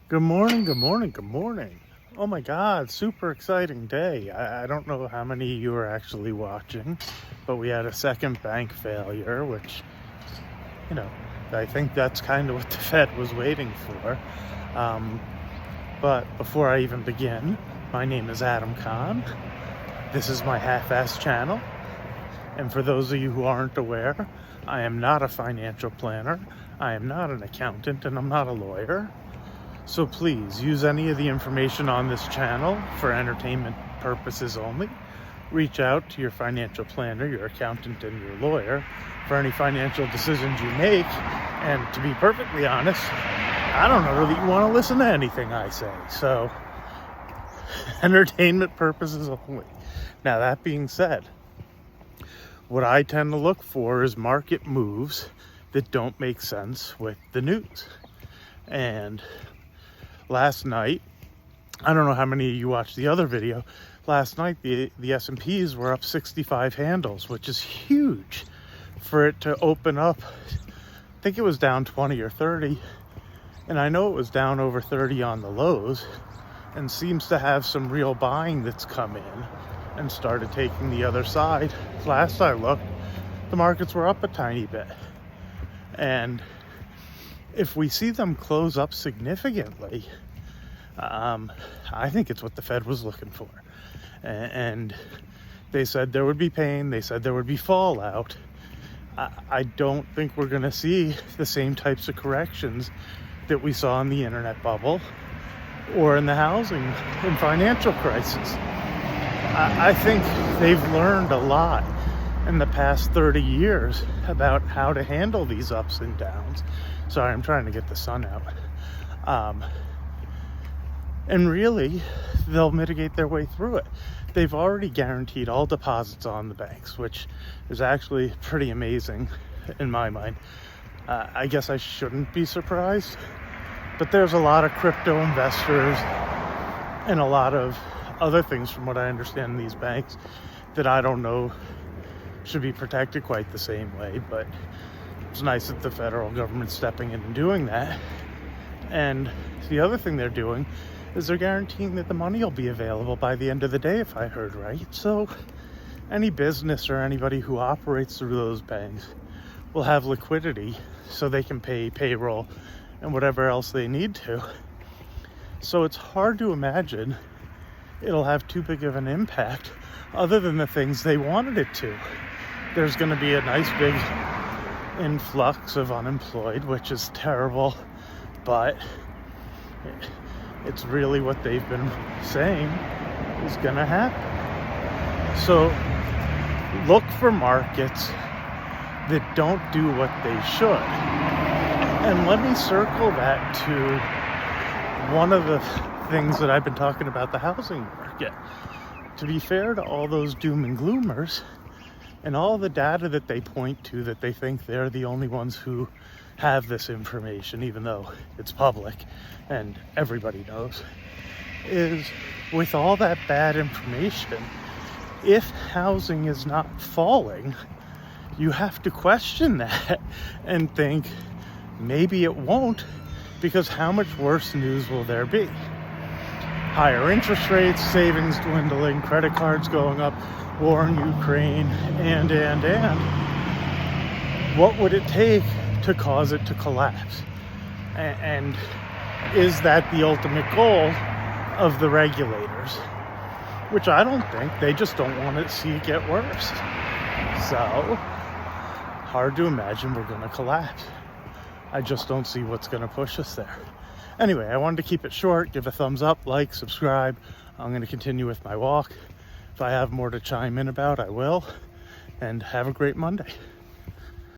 Good morning, good morning, good morning. Oh my God, super exciting day. I don't know how many of you are actually watching, but we had a second bank failure, which, you know, I think that's kind of what the Fed was waiting for. But before I even begin, my name is Adam Kahn. This is my half-assed channel. And for those of you who aren't aware, I am not a financial planner, I am not an accountant, and I'm not a lawyer. So please use any of the information on this channel for entertainment purposes only. Reach out to your financial planner, your accountant, and your lawyer for any financial decisions you make. And to be perfectly honest, I don't know that you want to listen to anything I say. So entertainment purposes only. Now that being said, what I tend to look for is market moves that don't make sense with the news. And last night, I don't know how many of you watched the other video. Last night, the S&Ps were up 65 handles, which is huge for it to open up. I think it was down 20 or 30. And I know it was down over 30 on the lows and seems to have some real buying that's come in and started taking the other side. Last I looked, the markets were up a tiny bit. And if we see them close up significantly, I think it's what the Fed was looking for. And they said there would be pain. They said there would be fallout. I don't think we're going to see the same types of corrections that we saw in the internet bubble or in the housing and financial crisis. I think they've learned a lot in the past 30 years about how to handle these ups and downs. Sorry, I'm trying to get the sun out. And really, they'll mitigate their way through it. They've already guaranteed all deposits on the banks, which is actually pretty amazing in my mind. I guess I shouldn't be surprised, but there's a lot of crypto investors and a lot of other things, from what I understand, in these banks that I don't know should be protected quite the same way. But it's nice that the federal government's stepping in and doing that. And the other thing they're doing is they're guaranteeing that the money will be available by the end of the day, if I heard right. So any business or anybody who operates through those banks will have liquidity so they can pay payroll and whatever else they need to. So it's hard to imagine it'll have too big of an impact other than the things they wanted it to. There's going to be a nice big influx of unemployed, which is terrible, but it's really what they've been saying is going to happen. So look for markets that don't do what they should. And let me circle that to one of the things that I've been talking about, the housing market. To be fair to all those doom and gloomers and all the data that they point to, that they think they're the only ones who have this information, even though it's public and everybody knows, is with all that bad information, if housing is not falling, you have to question that and think maybe it won't, because how much worse news will there be? Higher interest rates, savings dwindling, credit cards going up, war in Ukraine, and. What would it take to cause it to collapse? And is that the ultimate goal of the regulators? Which I don't think. They just don't want to see it get worse. So, hard to imagine we're going to collapse. I just don't see what's going to push us there. Anyway, I wanted to keep it short. Give a thumbs up, like, subscribe. I'm going to continue with my walk. If I have more to chime in about, I will. And have a great Monday.